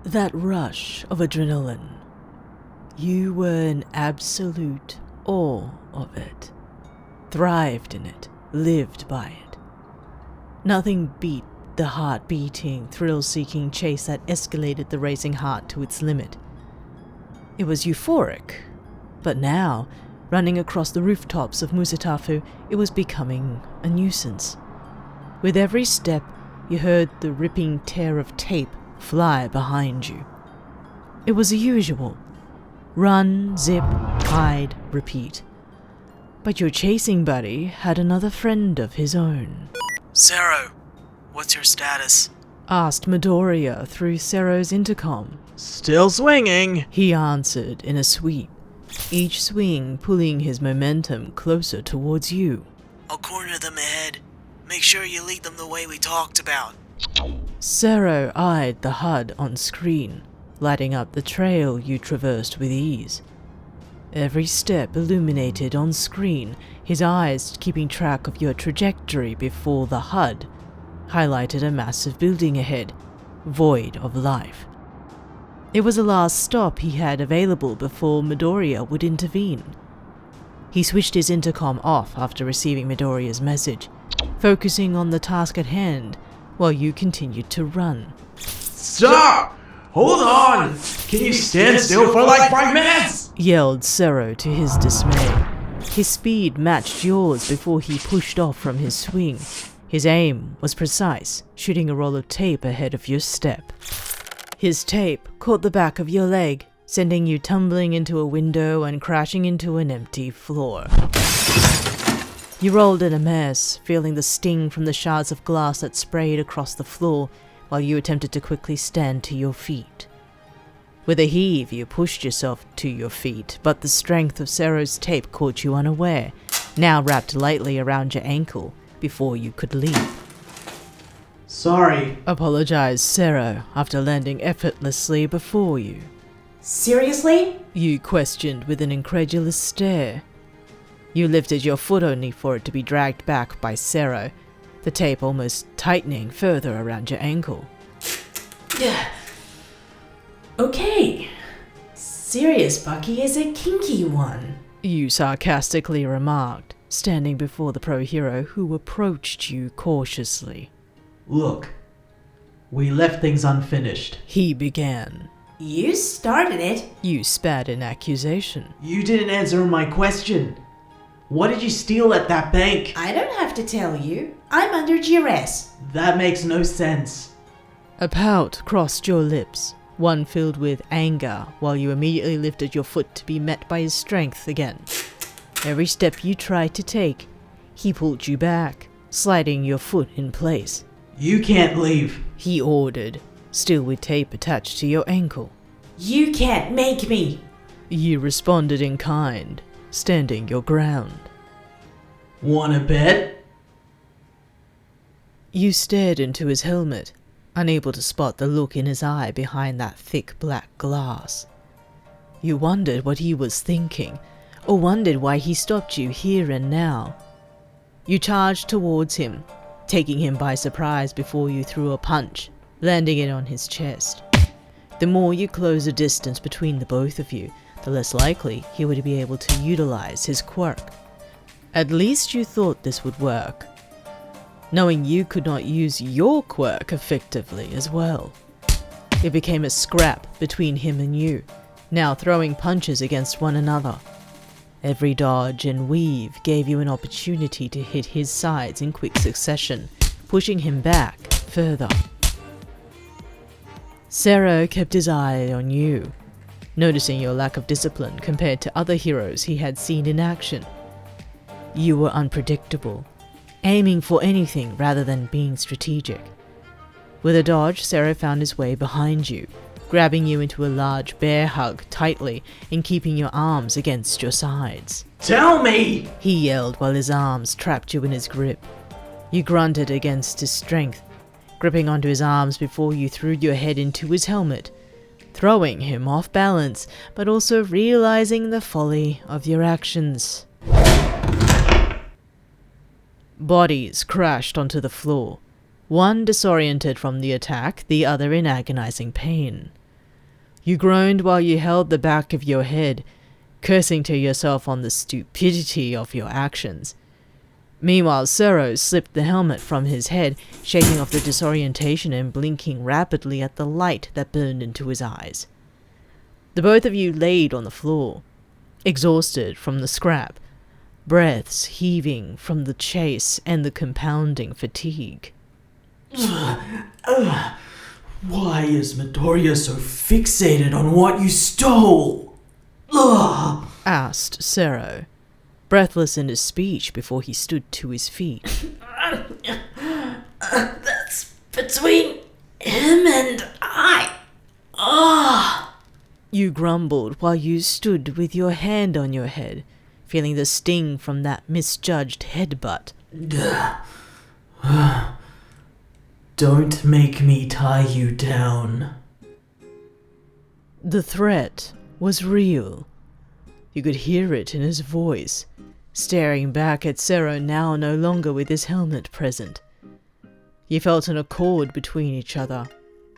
That rush of adrenaline. You were in absolute awe of it. Thrived in it, lived by it. Nothing beat the heart-beating, thrill-seeking chase that escalated the racing heart to its limit. It was euphoric, but now, running across the rooftops of Musatafu, it was becoming a nuisance. With every step, you heard the ripping tear of tape fly behind you. It was the usual. Run, zip, hide, repeat. But your chasing buddy had another friend of his own. Sero, what's your status? Asked Midoriya through Sero's intercom. Still swinging, He answered in a sweep, each swing pulling his momentum closer towards you. I'll corner them ahead. Make sure you lead them the way we talked about. Sero eyed the HUD on screen, lighting up the trail you traversed with ease. Every step illuminated on screen, his eyes keeping track of your trajectory before the HUD highlighted a massive building ahead, void of life. It was the last stop he had available before Midoriya would intervene. He switched his intercom off after receiving Midoriya's message, focusing on the task at hand while you continued to run. Stop! Hold on! Can you stand still for like 5 minutes? Yelled Sero to his dismay. His speed matched yours before he pushed off from his swing. His aim was precise, shooting a roll of tape ahead of your step. His tape caught the back of your leg, sending you tumbling into a window and crashing into an empty floor. You rolled in a mess, feeling the sting from the shards of glass that sprayed across the floor while you attempted to quickly stand to your feet. With a heave, you pushed yourself to your feet, but the strength of Sero's tape caught you unaware, now wrapped lightly around your ankle before you could leave. Sorry. Apologized Sero after landing effortlessly before you. Seriously? You questioned with an incredulous stare. You lifted your foot only for it to be dragged back by Sero, the tape almost tightening further around your ankle. Okay. Serious Bucky is a kinky one. You sarcastically remarked, standing before the pro-hero who approached you cautiously. Look, we left things unfinished. He began. You started it. You spat in accusation. You didn't answer my question. What did you steal at that bank? I don't have to tell you. I'm under duress. That makes no sense. A pout crossed your lips, one filled with anger, while you immediately lifted your foot to be met by his strength again. Every step you tried to take, he pulled you back, sliding your foot in place. You can't leave. He ordered, still with tape attached to your ankle. You can't make me. You responded in kind, standing your ground. Wanna bet? You stared into his helmet, unable to spot the look in his eye behind that thick black glass. You wondered what he was thinking, or wondered why he stopped you here and now. You charged towards him, taking him by surprise before you threw a punch, landing it on his chest. The more you closed the distance between the both of you, the less likely he would be able to utilize his quirk. At least you thought this would work, knowing you could not use your quirk effectively as well. It became a scrap between him and you, now throwing punches against one another. Every dodge and weave gave you an opportunity to hit his sides in quick succession, pushing him back further. Sero kept his eye on you, noticing your lack of discipline compared to other heroes he had seen in action. You were unpredictable, aiming for anything rather than being strategic. With a dodge, Sero found his way behind you, grabbing you into a large bear hug tightly and keeping your arms against your sides. Tell me! He yelled while his arms trapped you in his grip. You grunted against his strength, gripping onto his arms before you threw your head into his helmet, throwing him off balance, but also realizing the folly of your actions. Bodies crashed onto the floor, one disoriented from the attack, the other in agonizing pain. You groaned while you held the back of your head, cursing to yourself on the stupidity of your actions. Meanwhile, Sero slipped the helmet from his head, shaking off the disorientation and blinking rapidly at the light that burned into his eyes. The both of you laid on the floor, exhausted from the scrap, breaths heaving from the chase and the compounding fatigue. Why is Midoriya so fixated on what you stole? Asked Sero, breathless in his speech before he stood to his feet. That's between him and I. You grumbled while you stood with your hand on your head, feeling the sting from that misjudged headbutt. Don't make me tie you down. The threat was real. You could hear it in his voice, staring back at Sero now no longer with his helmet present. You felt an accord between each other,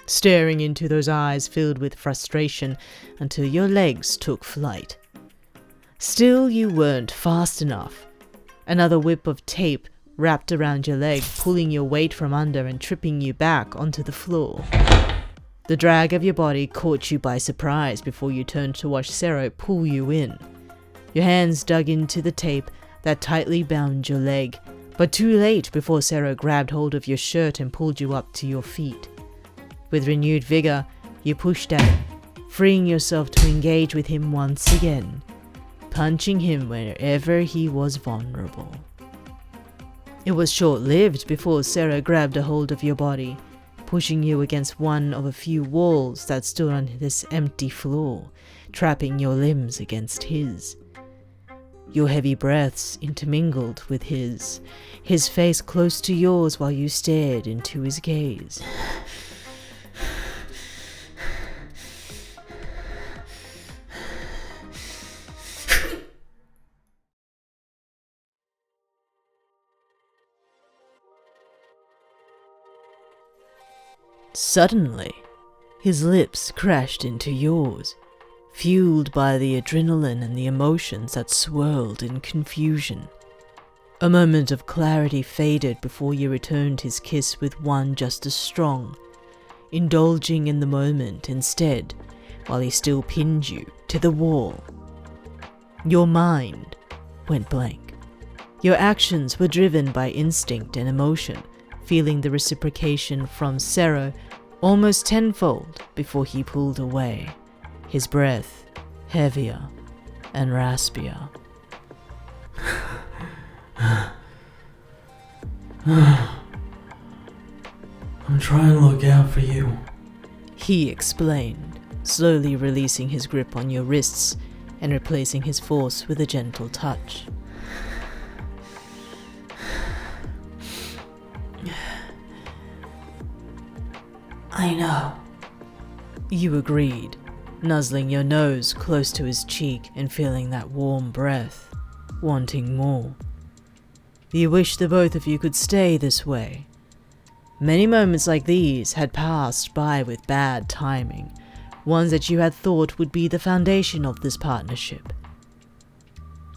staring into those eyes filled with frustration until your legs took flight. Still, you weren't fast enough. Another whip of tape wrapped around your leg, pulling your weight from under and tripping you back onto the floor. The drag of your body caught you by surprise before you turned to watch Sero pull you in. Your hands dug into the tape that tightly bound your leg, but too late before Sero grabbed hold of your shirt and pulled you up to your feet. With renewed vigor, you pushed at it, freeing yourself to engage with him once again, punching him wherever he was vulnerable. It was short-lived before Sero grabbed a hold of your body, pushing you against one of a few walls that stood on this empty floor, trapping your limbs against his. Your heavy breaths intermingled with his face close to yours while you stared into his gaze. Suddenly, his lips crashed into yours, fueled by the adrenaline and the emotions that swirled in confusion. A moment of clarity faded before you returned his kiss with one just as strong, indulging in the moment instead while he still pinned you to the wall. Your mind went blank. Your actions were driven by instinct and emotion, feeling the reciprocation from Sero almost tenfold before he pulled away, his breath heavier and raspier. I'm trying to look out for you, he explained, slowly releasing his grip on your wrists and replacing his force with a gentle touch. I know. You agreed, nuzzling your nose close to his cheek and feeling that warm breath, wanting more. You wished the both of you could stay this way. Many moments like these had passed by with bad timing, ones that you had thought would be the foundation of this partnership.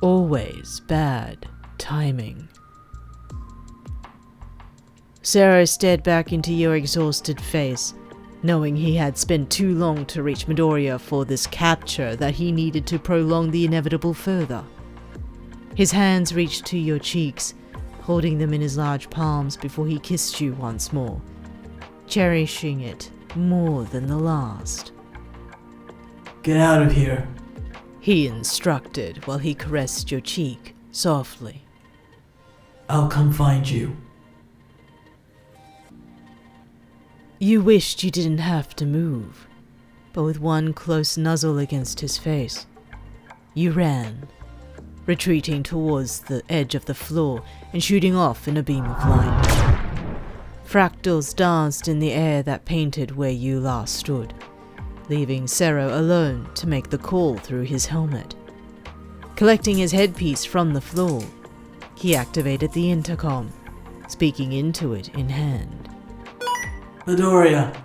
Always bad timing. Sero stared back into your exhausted face, knowing he had spent too long to reach Midoriya for this capture that he needed to prolong the inevitable further. His hands reached to your cheeks, holding them in his large palms before he kissed you once more, cherishing it more than the last. Get out of here, he instructed while he caressed your cheek softly. I'll come find you. You wished you didn't have to move, but with one close nuzzle against his face, you ran, retreating towards the edge of the floor and shooting off in a beam of light. Fractals danced in the air that painted where you last stood, leaving Sero alone to make the call through his helmet. Collecting his headpiece from the floor, he activated the intercom, speaking into it in hand. Midoriya,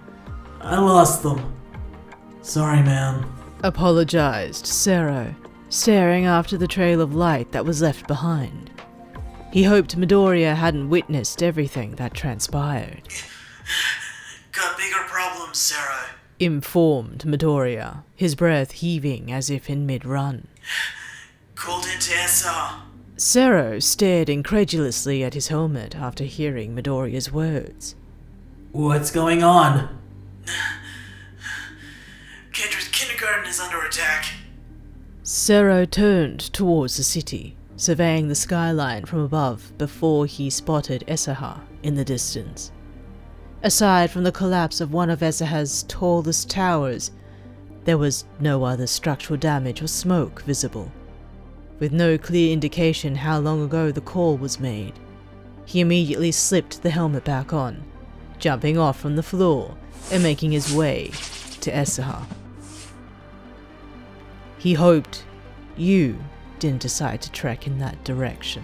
I lost them. Sorry, man. Apologized Sero, staring after the trail of light that was left behind. He hoped Midoriya hadn't witnessed everything that transpired. Got bigger problems, Sero. Informed Midoriya, his breath heaving as if in mid-run. Called into SR. Sero stared incredulously at his helmet after hearing Midoriya's words. What's going on? Kendra's kindergarten is under attack. Sero turned towards the city, surveying the skyline from above before he spotted Esaha in the distance. Aside from the collapse of one of Esaha's tallest towers, there was no other structural damage or smoke visible. With no clear indication how long ago the call was made, he immediately slipped the helmet back on, jumping off from the floor and making his way to Esaha. He hoped you didn't decide to trek in that direction.